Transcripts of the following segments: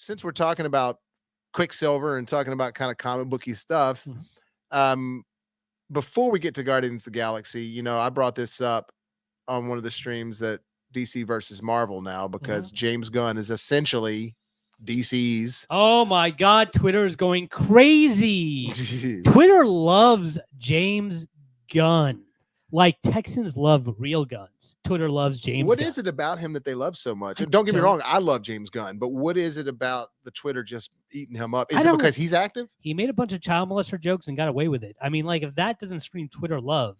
since we're talking about Quicksilver and talking about kind of comic booky stuff, before we get to Guardians of the Galaxy, I brought this up on one of the streams that DC versus Marvel now because James Gunn is essentially DC's. Oh my God, Twitter is going crazy. Twitter loves James Gunn. Like Texans love real guns. Twitter loves James What Gunn. is it about him that they love so much? And don't get me wrong, I love James Gunn, but what is it about the Twitter just eating him up? Is it because he's active? He made a bunch of child molester jokes and got away with it. I mean, like, if that doesn't scream Twitter love.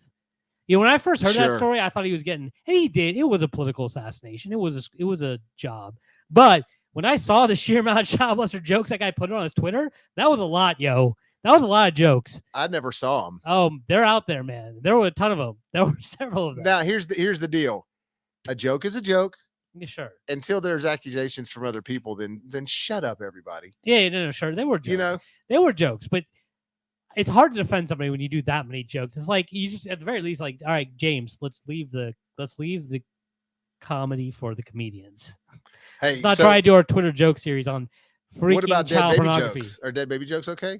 When I first heard that story, I thought he was getting, and he did. It was a political assassination. It was a job. But when I saw the sheer amount of child molester jokes that guy put on his Twitter, that was a lot, yo. That was a lot of jokes. I never saw them. Oh, they're out there, man. There were a ton of them. There were several of them. Now, here's the deal. A joke is a joke. Yeah, sure. Until there's accusations from other people, then shut up, everybody. Yeah, no, sure. They were jokes. They were jokes, but it's hard to defend somebody when you do that many jokes. It's like you just, at the very least, like, all right, James, let's leave the comedy for the comedians. Hey, let's not try to do our Twitter joke series on freaking what about child dead baby pornography. Jokes? Are dead baby jokes okay?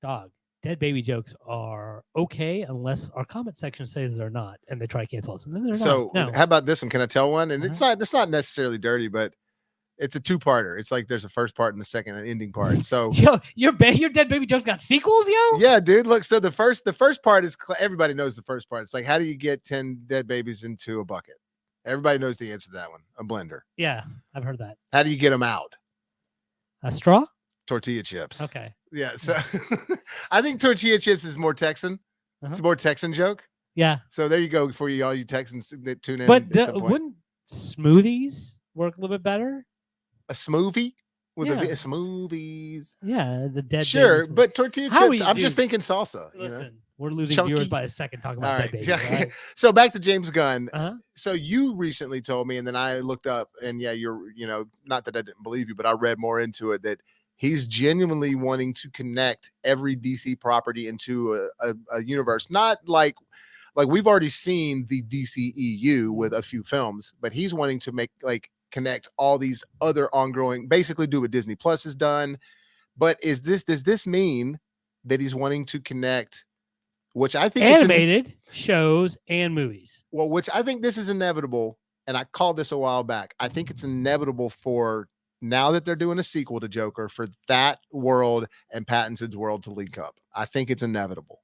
Dog, dead baby jokes are okay unless our comment section says they're not, and they try to cancel us. And then they're not. No. How about this one? Can I tell one? And it's not necessarily dirty, but it's a two-parter. It's like there's a first part and a second and ending part. So your dead baby jokes got sequels, yo? Yeah, dude. Look, so the first part is everybody knows the first part. It's like, how do you get 10 dead babies into a bucket? Everybody knows the answer to that one. A blender. Yeah, I've heard that. How do you get them out? A straw? Tortilla chips. Okay. Yeah. So I think tortilla chips is more Texan. It's a more Texan joke. Yeah. So there you go for all you Texans that tune in. But wouldn't smoothies work a little bit better? A smoothie? With smoothies. Yeah, the dead Sure, babies. but tortilla chips, I'm just thinking salsa. Listen, we're losing viewers by a second talking about dead babies. Right? So back to James Gunn. So you recently told me, and then I looked up, and you're, not that I didn't believe you, but I read more into it, that he's genuinely wanting to connect every DC property into a universe. Not like we've already seen the DCEU with a few films, but he's wanting to make connect all these other ongoing, basically do what Disney Plus has done. But does this mean that he's wanting to connect, which I think animated shows and movies? Well, which I think this is inevitable. And I called this a while back. I think it's inevitable for now that they're doing a sequel to Joker, for that world and Pattinson's world to link up. I think it's inevitable.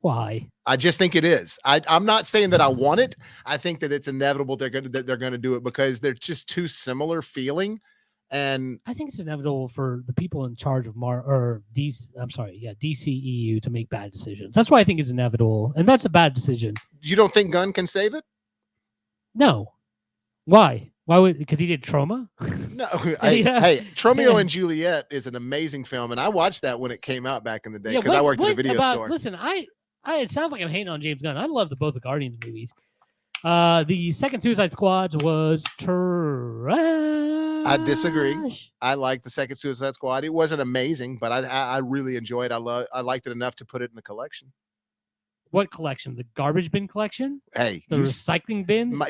Why? I just think it is. I'm not saying that I want it. I think that it's inevitable they're going to do it because they're just too similar feeling. And I think it's inevitable for the people in charge of DCEU to make bad decisions. That's why I think it's inevitable, and that's a bad decision. You don't think Gunn can save it? No. Why? Why would? Because he did Trauma? No. Hey, Romeo and Juliet is an amazing film, and I watched that when it came out back in the day because I worked at a video store. Listen, it sounds like I'm hating on James Gunn. I love both the Guardians movies. The second Suicide Squad was trash. I disagree. I like the second Suicide Squad. It wasn't amazing, but I really enjoyed. I liked it enough to put it in the collection. What collection? The garbage bin collection? Hey, the recycling bin?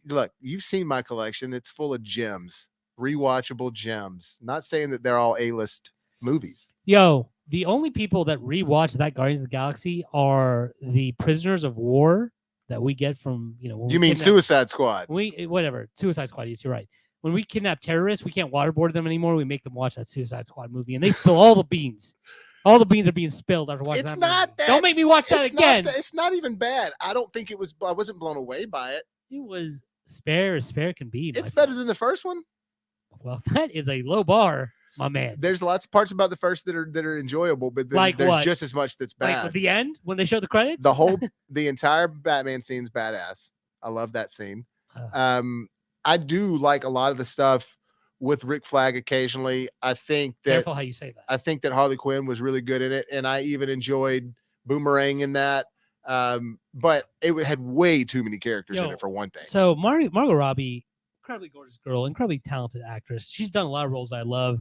Look, you've seen my collection. It's full of gems, rewatchable gems. Not saying that they're all A-list movies. Yo, the only people that rewatch that Guardians of the Galaxy are the prisoners of war that we get from, you mean Suicide Squad? Suicide Squad. Yes, you're right. When we kidnap terrorists, we can't waterboard them anymore. We make them watch that Suicide Squad movie, and they spill all the beans. All the beans are being spilled after watching that movie. Don't make me watch that again. It's not even bad. I don't think it was. I wasn't blown away by it. It was spare as spare can be. It's better than the first one. Well, that is a low bar, my man. There's lots of parts about the first that are enjoyable, but then there's just as much that's bad. Like at the end when they show the credits. The entire Batman scene's badass. I love that scene. I do like a lot of the stuff with Rick Flag occasionally. I think that careful how you say that. I think that Harley Quinn was really good in it, and I even enjoyed Boomerang in that. But it had way too many characters in it for one thing. So Margot Robbie, incredibly gorgeous girl, incredibly talented actress. She's done a lot of roles I love.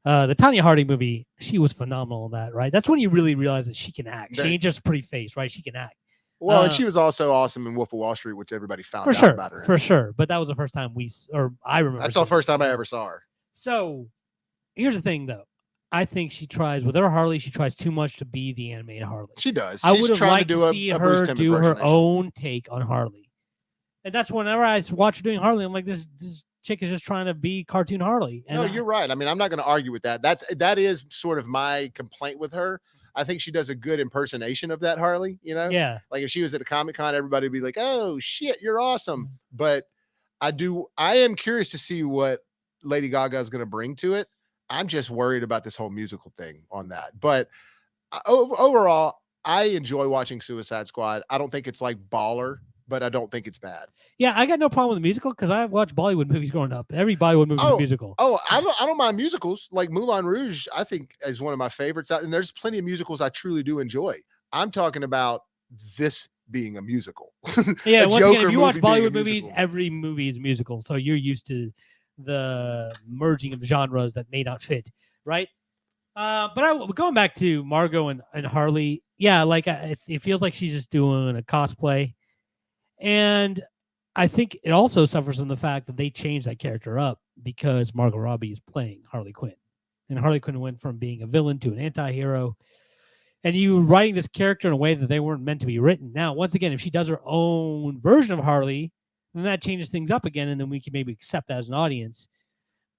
The Tanya Harding movie, she was phenomenal in that, right? That's when you really realize that she can act. She ain't just a pretty face, right? She can act. Well, and she was also awesome in Wolf of Wall Street, which everybody found out about her. For sure. But that was the first time I remember. That's the first time I ever saw her. So here's the thing, though. I think she tries with her Harley. She tries too much to be the animated Harley. She does. I would have liked to see her do her own take on Harley, and that's whenever I watch her doing Harley, I'm like, this chick is just trying to be cartoon Harley. And no, you're right. I mean, I'm not going to argue with that. That is sort of my complaint with her. I think she does a good impersonation of that Harley. You know, yeah. Like if she was at a Comic-Con, everybody would be like, "Oh shit, you're awesome." But I am curious to see what Lady Gaga is going to bring to it. I'm just worried about this whole musical thing on that. But overall, I enjoy watching Suicide Squad. I don't think it's like baller, but I don't think it's bad. Yeah, I got no problem with the musical because I watched Bollywood movies growing up. Every Bollywood movie is a musical. Oh, I don't mind musicals. Like Moulin Rouge, I think is one of my favorites. And there's plenty of musicals I truly do enjoy. I'm talking about this being a musical. Yeah, once again, if you watch Bollywood movies, every movie is a musical. So you're used to the merging of genres that may not fit, right? But going back to Margot and Harley, yeah, like it feels like she's just doing a cosplay. And I think it also suffers from the fact that they changed that character up because Margot Robbie is playing Harley Quinn. And Harley Quinn went from being a villain to an anti-hero. And you writing this character in a way that they weren't meant to be written. Now, once again, if she does her own version of Harley, then that changes things up again, and then we can maybe accept that as an audience.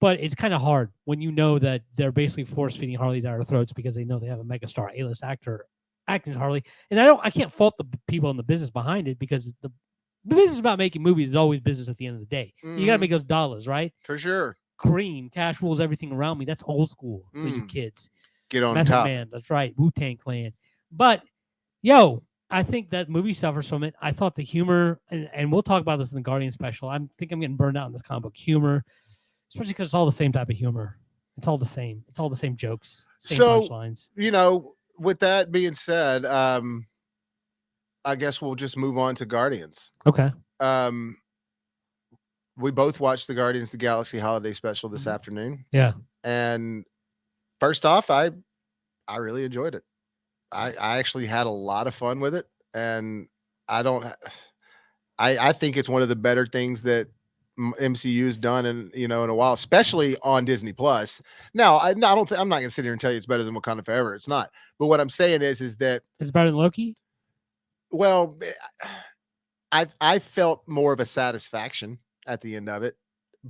But it's kind of hard when you know that they're basically force-feeding Harley down our throats because they know they have a megastar A-list actor acting as Harley. And I can't fault the people in the business behind it because the business about making movies is always business at the end of the day. You got to make those dollars, right? For sure. Cream, cash rules everything around me. That's old school for you kids. Get on Method top. Man, that's right. Wu-Tang Clan. But, I think that movie suffers from it. I thought the humor, and we'll talk about this in the Guardian special. I think I'm getting burned out in this comic book humor, especially because it's all the same type of humor. It's all the same. It's all the same jokes, same punchlines. With that being said, I guess we'll just move on to Guardians. Okay. We both watched the Guardians of the Galaxy holiday special this afternoon. Yeah. And first off, I really enjoyed it. I actually had a lot of fun with it, and I think it's one of the better things that MCU has done in a while, especially on Disney Plus. Now, I'm not going to sit here and tell you it's better than Wakanda Forever. It's not. But what I'm saying is that it's better than Loki. Well, I felt more of a satisfaction at the end of it,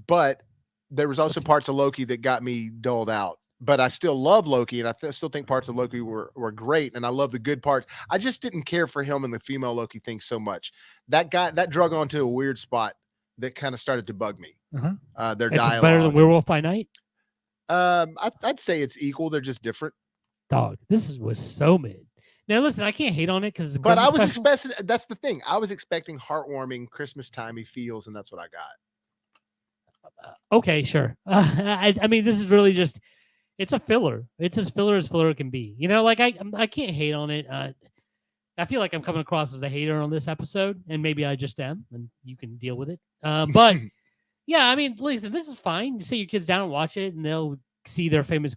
but there was also parts of Loki that got me dulled out. But I still love Loki, and I still think parts of Loki were great, and I love the good parts. I just didn't care for him and the female Loki thing so much. That drug onto a weird spot that kind of started to bug me. Their dialogue. Better than Werewolf by Night? I'd say it's equal. They're just different. Dog, this was so mid. Now, listen, I can't hate on it because. But I was expecting. That's the thing. I was expecting heartwarming Christmas timey feels, and that's what I got. Okay, sure. I mean, this is really just. It's a filler. It's as filler can be. I can't hate on it. I feel like I'm coming across as a hater on this episode, and maybe I just am, and you can deal with it. But yeah, I mean, listen, this is fine. You sit your kids down and watch it, and they'll see their favorite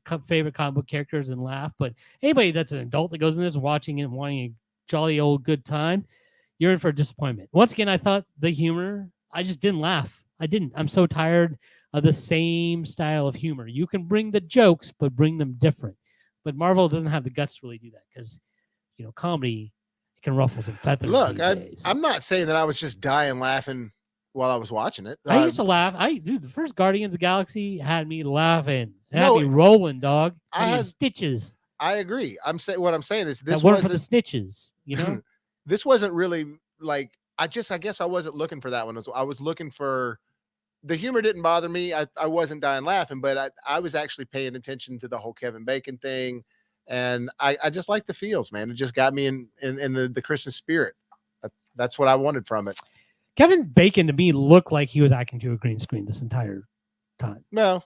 comic book characters and laugh. But anybody that's an adult that goes in this watching it and wanting a jolly old good time, you're in for a disappointment. Once again, I thought the humor, I just didn't laugh. I didn't. I'm so tired of the same style of humor. You can bring the jokes, but bring them different. But Marvel doesn't have the guts to really do that because, comedy can ruffle some feathers. Look, I'm not saying that I was just dying laughing while I was watching it. I used to laugh. The first Guardians of the Galaxy had me laughing. It had me rolling, dog. I had stitches. I agree. What I'm saying is this wasn't for the snitches, This wasn't really like I guess I wasn't looking for that one. I was looking for the humor. Didn't bother me. I wasn't dying laughing, but I was actually paying attention to the whole Kevin Bacon thing, and I just like the feels, man. It just got me in the Christmas spirit. That's what I wanted from it. Kevin Bacon to me looked like he was acting to a green screen this entire time. No,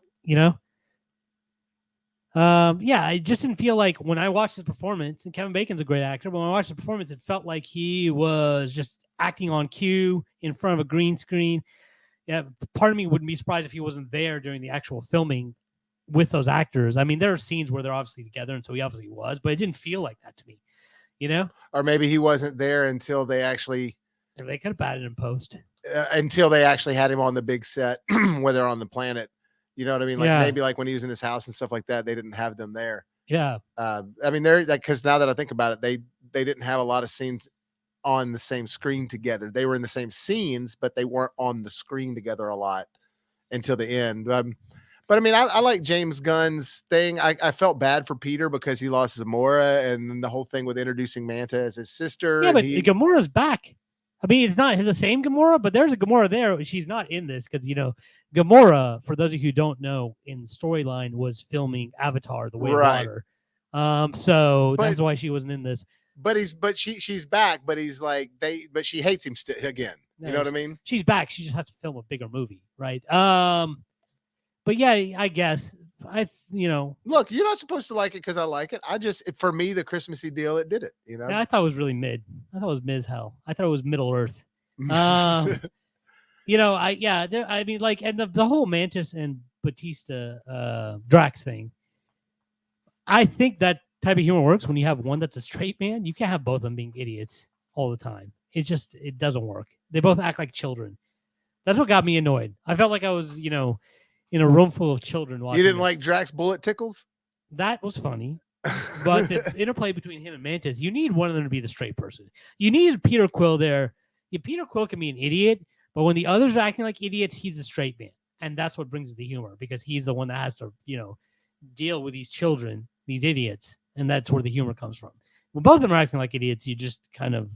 I just didn't feel like when I watched his performance, and Kevin Bacon's a great actor, but when I watched the performance, it felt like he was just acting on cue in front of a green screen. Yeah, part of me wouldn't be surprised if he wasn't there during the actual filming with those actors. I mean, there are scenes where they're obviously together, and so he obviously was, but it didn't feel like that to me, Or maybe he wasn't there until they actually... They could have batted in post. Until they actually had him on the big set where they're on the planet, You know what I mean? Like maybe like when he was in his house and stuff like that, they didn't have them there. Yeah. I mean, they're like, because now that I think about it, they didn't have a lot of scenes on the same screen together. They were in the same scenes, but they weren't on the screen together a lot until the end. But I mean, I like James Gunn's thing. I felt bad for Peter because he lost Gamora, and then the whole thing with introducing Manta as his sister. Yeah, but Gamora's back. I mean, it's not the same Gamora, but there's a Gamora there. She's not in this because, Gamora, for those of you who don't know, in the storyline was filming Avatar: The Way of Water. So that's why she wasn't in this. But she's back, but he's like but she hates him still again. You know what I mean? She's back. She just has to film a bigger movie, right? But yeah, I guess Look, you're not supposed to like it because I like it. For me, the Christmassy deal, it did it. Yeah, I thought it was really mid. I thought it was mid as hell. I thought it was Middle Earth. I mean, like, and the whole Mantis and Batista Drax thing. I think that type of humor works when you have one that's a straight man. You can't have both of them being idiots all the time. It doesn't work. They both act like children. That's what got me annoyed. I felt like I was, in a room full of children watching. You didn't like Drax bullet tickles? That was funny. But the interplay between him and Mantis, you need one of them to be the straight person. You need Peter Quill there. Peter Quill can be an idiot, but when the others are acting like idiots, he's a straight man. And that's what brings the humor, because he's the one that has to, deal with these children, these idiots. And that's where the humor comes from. When both of them are acting like idiots, you just kind of,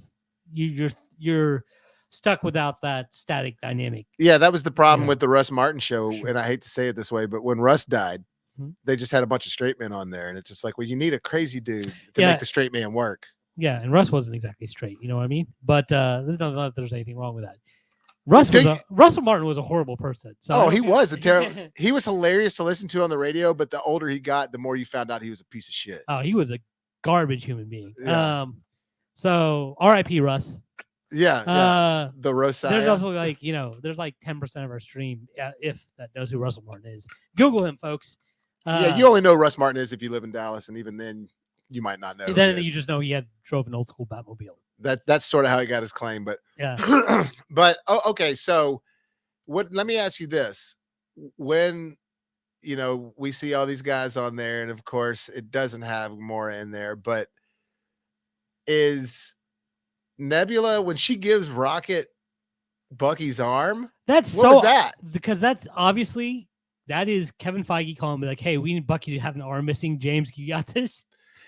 you're stuck without that static dynamic. Yeah, that was the problem with the Russ Martin show. Sure. And I hate to say it this way, but when Russ died, they just had a bunch of straight men on there. And it's just like, well, you need a crazy dude to make the straight man work. Yeah, and Russ wasn't exactly straight, you know what I mean? But there's not that there's anything wrong with that. Russell Martin was a horrible person. So he was a terrible. He was hilarious to listen to on the radio, but the older he got, the more you found out he was a piece of shit. Oh, he was a garbage human being. Yeah. So R.I.P. Russ. Yeah. The Rosaya. There's also there's like 10% of our stream, if that knows who Russell Martin is. Google him, folks. You only know Russ Martin is if you live in Dallas, and even then, you might not know. Then you just know he drove an old school Batmobile. That's sort of how he got his claim, but yeah. But okay, so let me ask you this: when we see all these guys on there, and of course it doesn't have Gamora in there, but is Nebula, when she gives Rocket Bucky's arm, what was that? Because that's obviously that is Kevin Feige calling me like, hey, we need Bucky to have an arm missing. James, you got this?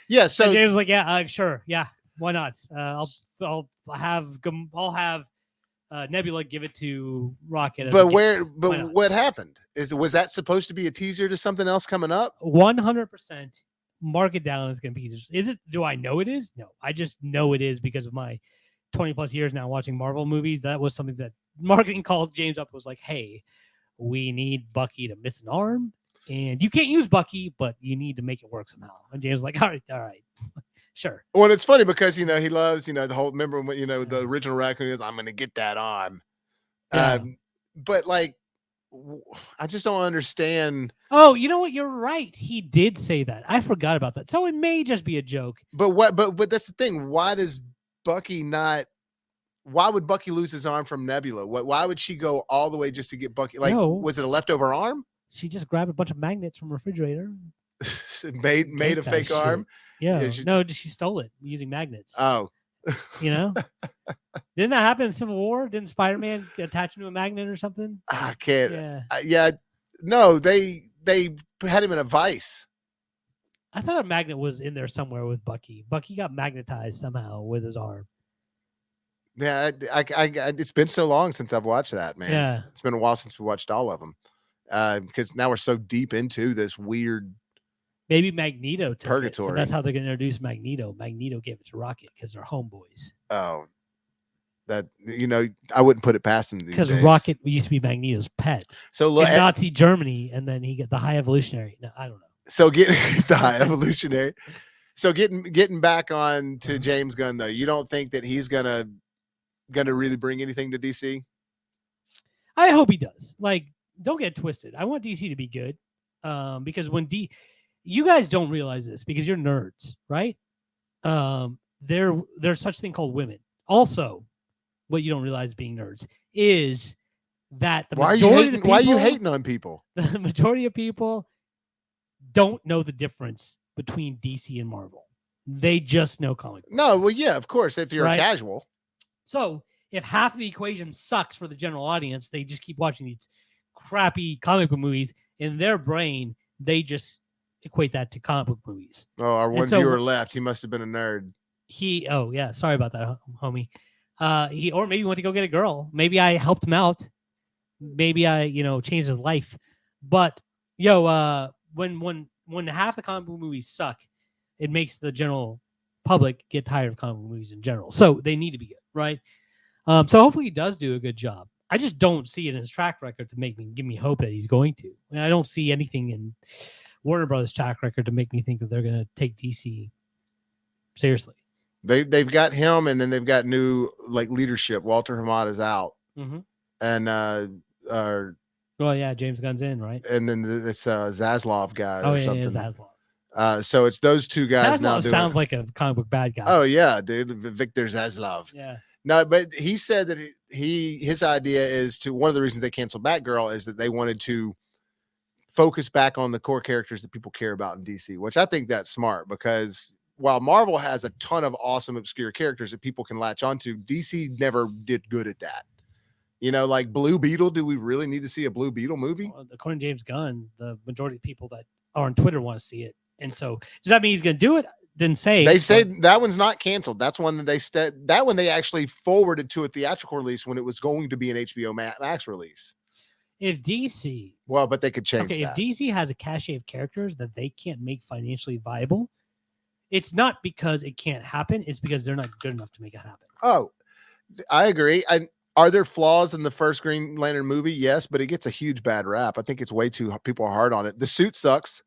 Yeah. So and James was like, yeah, sure, yeah, why not? I'll have Nebula give it to Rocket. But what happened? Was that supposed to be a teaser to something else coming up? 100%. Mark it down as going to be. Is it? Do I know it is? No, I just know it is because of my 20 plus years now watching Marvel movies. That was something that marketing called James up, was like, hey, we need Bucky to miss an arm, and you can't use Bucky, but you need to make it work somehow. And James was like, all right, sure. Well, it's funny because he loves the whole. Remember when the original raccoon is, I'm going to get that arm. Yeah. But like, I just don't understand. Oh, you know what? You're right. He did say that. I forgot about that. So it may just be a joke. But that's the thing. Why does Bucky not? Why would Bucky lose his arm from Nebula? Why would she go all the way just to get Bucky? Like, was it a leftover arm? She just grabbed a bunch of magnets from a refrigerator. made a fake arm. Yeah. No, she stole it using magnets. Oh. Didn't that happen in Civil War? Didn't Spider-Man attach him to a magnet or something? I can't. Yeah. No, they had him in a vice. I thought a magnet was in there somewhere with Bucky. Bucky got magnetized somehow with his arm. Yeah, it's been so long since I've watched that, man. Yeah, it's been a while since we watched all of them. Because now we're so deep into this weird. Maybe Magneto took purgatory. It, that's how they're going to introduce Magneto. Magneto gave it to Rocket because they're homeboys. Oh, that I wouldn't put it past him because Rocket used to be Magneto's pet. So look, in Nazi Germany, and then he got the High Evolutionary. No, I don't know. So getting the High Evolutionary. So getting back on to James Gunn though, you don't think that he's gonna really bring anything to DC? I hope he does. Like, don't get twisted. I want DC to be good, because when you guys don't realize this because you're nerds, right? There's such thing called women. Also, what you don't realize being nerds is that the why are you hating on people? The majority of people don't know the difference between DC and Marvel. They just know comic books. No, well, yeah, of course, if you're a casual. So if half of the equation sucks for the general audience, they just keep watching these crappy comic book movies. In their brain, they just equate that to comic book movies. Oh, our one viewer left. He must have been a nerd. Oh yeah, sorry about that, homie. Or maybe went to go get a girl. Maybe I helped him out. Maybe I, changed his life. But when half the comic book movies suck, it makes the general public get tired of comic book movies in general. So they need to be good, right? So hopefully he does do a good job. I just don't see it in his track record to give me hope that he's going to. I don't see anything in Warner Brothers' track record to make me think that they're going to take DC seriously. They've got him, and then they've got new leadership. Walter Hamada's out, and James Gunn's in, right? And then this Zaslav guy or something. Yeah, Zaslav. So it's those two guys Zaslav now. Sounds like a comic book bad guy. Oh yeah, dude, Victor Zaslav. Yeah. No, but he said that his idea is to, one of the reasons they canceled Batgirl is that they wanted to focus back on the core characters that people care about in DC, which I think that's smart, because while Marvel has a ton of awesome obscure characters that people can latch onto, DC never did good at that. Like Blue Beetle. Do we really need to see a Blue Beetle movie? Well, according to James Gunn, the majority of people that are on Twitter want to see it. And so does that mean he's going to do it? Didn't say. They say that one's not canceled. That's one that that one they actually forwarded to a theatrical release when it was going to be an HBO Max release. If DC, but they could change. Okay, if DC has a cachet of characters that they can't make financially viable, it's not because it can't happen. It's because they're not good enough to make it happen. Oh, I agree. Are there flaws in the first Green Lantern movie? Yes, but it gets a huge bad rap. I think it's way too people are hard on it. The suit sucks.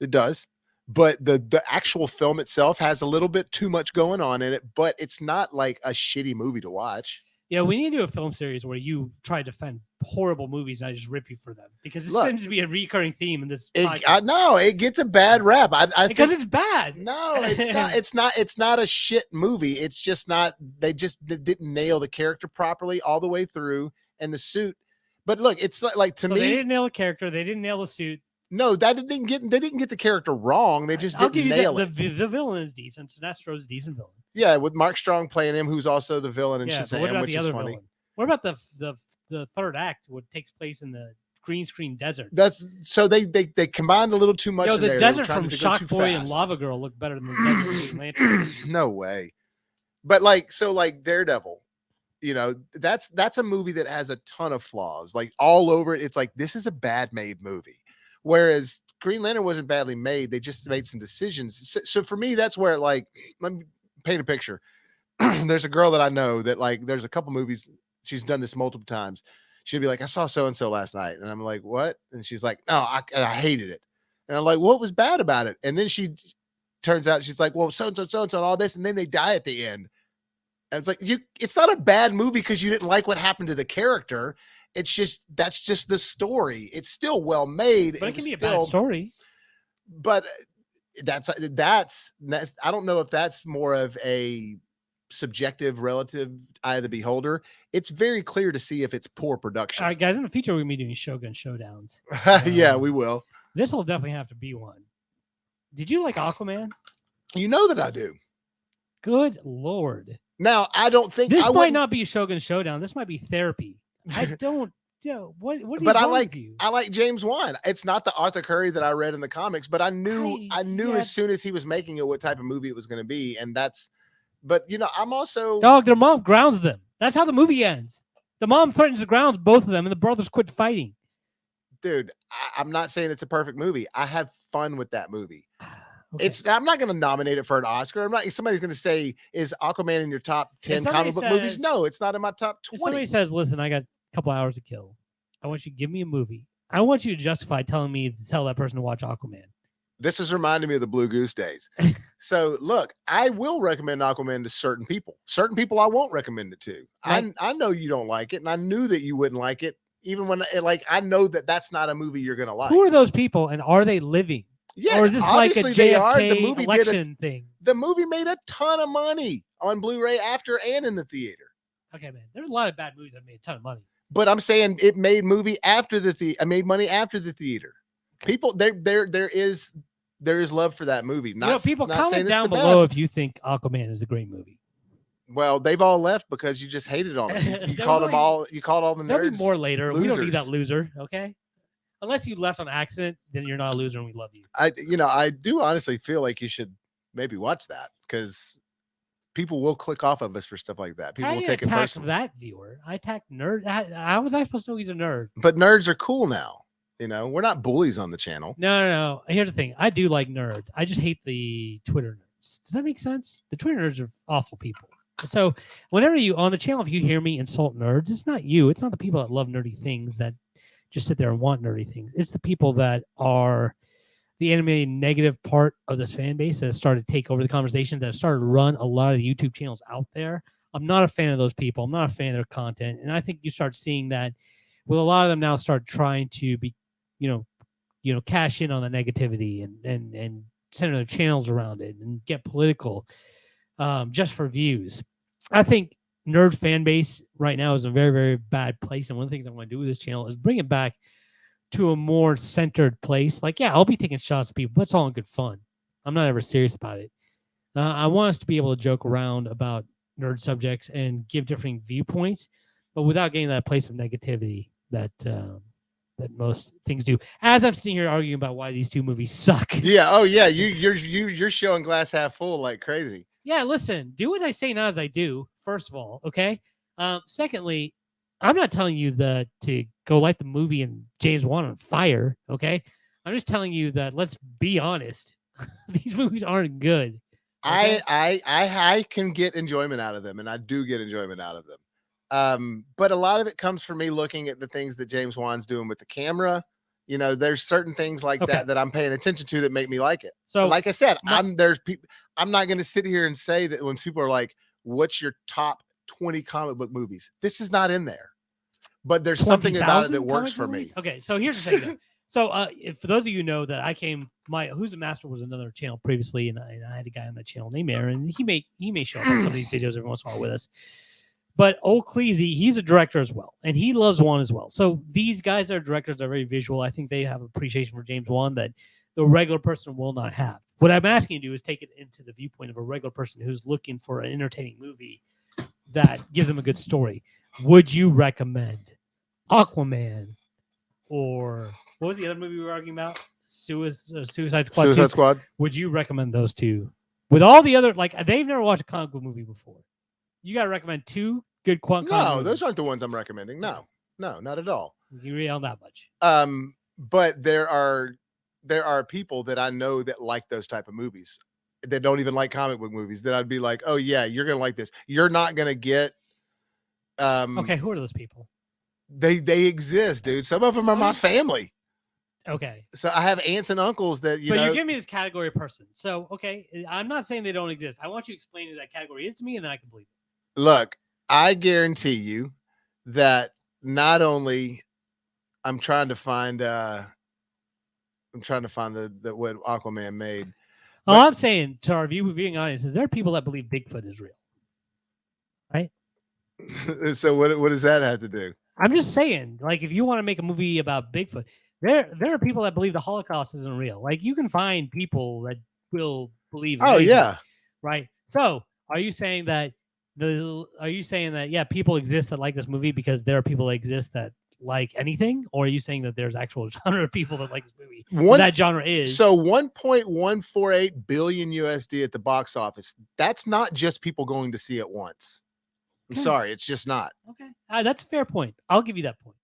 It does. But the actual film itself has a little bit too much going on in it, but it's not like a shitty movie to watch. Yeah, we need to do a film series where you try to defend horrible movies and I just rip you for them, because it seems to be a recurring theme in this. No, it gets a bad rap. Because it's bad. No, it's not. It's not a shit movie. It's just not. They just didn't nail the character properly all the way through, and the suit. But look, it's like to me, they didn't nail the character. They didn't nail the suit. No, they didn't get the character wrong. They just didn't nail it. The villain is decent. Sinestro's a decent villain. Yeah, with Mark Strong playing him, who's also the villain in Shazam, which is funny. Villain? What about the third act, what takes place in the green screen desert? That's so they combined a little too much. The desert from Shock Boy and Lava Girl look better than the desert. No way. But Daredevil, that's a movie that has a ton of flaws. Like all over it, it's like this is a bad made movie. Whereas Green Lantern wasn't badly made. They just made some decisions. So for me, that's where let me paint a picture. There's a girl that I know that there's a couple movies. She's done this multiple times. She'll be like, I saw so-and-so last night. And I'm like, what? And she's like, no, I hated it. And I'm like, what was bad about it? And then she turns out she's like, well, so-and-so and all this. And then they die at the end. And it's like, it's not a bad movie because you didn't like what happened to the character. It's just, that's just the story. It's still well made. But it can be a bad story. But that's, I don't know if that's more of a subjective relative eye of the beholder. It's very clear to see if it's poor production. All right, guys, in the future, we're going to be doing Shogun Showdowns. Yeah, we will. This will definitely have to be one. Did you like Aquaman? You know that I do. Good Lord. Now, I don't think this might not be a Shogun Showdown. This might be therapy. I don't. What do you? But I like James Wan. It's not the Arthur Curry that I read in the comics, but I knew as soon as he was making it what type of movie it was going to be, and that's. But I'm also their mom grounds them. That's how the movie ends. The mom threatens to ground both of them, and the brothers quit fighting. Dude, I'm not saying it's a perfect movie. I have fun with that movie. Okay. I'm not going to nominate it for an Oscar. Somebody's going to say, is Aquaman in your top 10 comic book movies? No, it's not in my top 20. If somebody says, listen, I got a couple hours to kill. I want you to give me a movie. I want you to justify telling me to tell that person to watch Aquaman. This is reminding me of the Blue Goose days. So look, I will recommend Aquaman to certain people. Certain people I won't recommend it to. Right. I know you don't like it, and I knew that you wouldn't like it. Even when I know that that's not a movie you're going to like. Who are those people, and are they living? Yeah, or is this like a JFK election thing? The movie made a ton of money on Blu-ray after and in the theater. Okay, man. There's a lot of bad movies that made a ton of money. But I'm saying it made movie after the I made money after the theater. People, there is love for that movie. Not, people not comment down below if you think Aquaman is a great movie. Well, they've all left because you just hated on them. You called them all. You called all the nerds. There'll be more later. Losers. We don't need that loser. Okay. Unless you left on accident, then you're not a loser and we love you. I do honestly feel like you should maybe watch that because people will click off of us for stuff like that. People will take it personally. That viewer. I attacked nerd. How was I supposed to know he's a nerd? But nerds are cool now. We're not bullies on the channel. No. Here's the thing. I do like nerds. I just hate the Twitter nerds. Does that make sense? The Twitter nerds are awful people. So whenever you on the channel, if you hear me insult nerds, it's not you. It's not the people that love nerdy things that just sit there and want nerdy things. It's the people that are the animated negative part of this fan base that has started to take over the conversation, that have started to run a lot of the YouTube channels out there. I'm not a fan of those people. I'm not a fan of their content. And I think you start seeing that with a lot of them now start trying to be, cash in on the negativity and center their channels around it and get political just for views. I think nerd fan base right now is a very, very bad place. And one of the things I want to do with this channel is bring it back to a more centered place. Like, yeah, I'll be taking shots at people, but it's all in good fun. I'm not ever serious about it. I want us to be able to joke around about nerd subjects and give different viewpoints, but without getting that place of negativity that most things do. As I'm sitting here arguing about why these two movies suck. Yeah. Oh yeah. You're showing glass half full like crazy. Yeah. Listen, do as I say, not as I do. First of all, okay. Secondly, I'm not telling you to go light the movie and James Gunn on fire. Okay. I'm just telling you that let's be honest. These movies aren't good. Okay? I can get enjoyment out of them, and I do get enjoyment out of them. But a lot of it comes from me looking at the things that James Wan's doing with the camera. There's certain things like that I'm paying attention to that make me like it. So, like I said, I'm not going to sit here and say that when people are like, "What's your top 20 comic book movies?" This is not in there, but there's something about it that works for me. Okay, so here's the thing. So, for those of you who know that I came, Who's the Master was another channel previously, and I had a guy on that channel named Aaron, and he may show up on some of these videos every once in a while with us. But Old Cleasy, he's a director as well, and he loves Wan as well. So these guys that are directors are very visual. I think they have appreciation for James Wan that the regular person will not have. What I'm asking you to do is take it into the viewpoint of a regular person who's looking for an entertaining movie that gives them a good story. Would you recommend Aquaman or what was the other movie we were arguing about? Suicide Squad. Suicide Squad. Would you recommend those two? With all the other, like, they've never watched a comic book movie before. You got to recommend two good comic No, movies. Those aren't the ones I'm recommending. No, not at all. You really on that much. But there are people that I know that like those type of movies that don't even like comic book movies that I'd be like, oh yeah, you're going to like this. You're not going to get. Okay. Who are those people? They exist, dude. Some of them are my family. Okay. So I have aunts and uncles that, But you give me this category of person. So, okay. I'm not saying they don't exist. I want you to explain who that category is to me and then I can believe it. Look, I guarantee you that not only I'm trying to find the what Aquaman made. All I'm saying to our viewing audience is there are people that believe Bigfoot is real. Right? So what does that have to do? I'm just saying, like, if you want to make a movie about Bigfoot, there are people that believe the Holocaust isn't real. Like, you can find people that will believe. Oh yeah. Right. So are you saying that people exist that like this movie because there are people that exist that like anything, or are you saying that there's actual genre of people that like this movie? That genre is so 1.148 billion USD at the box office. That's not just people going to see it once. I'm sorry, it's just not. Okay, that's a fair point. I'll give you that point.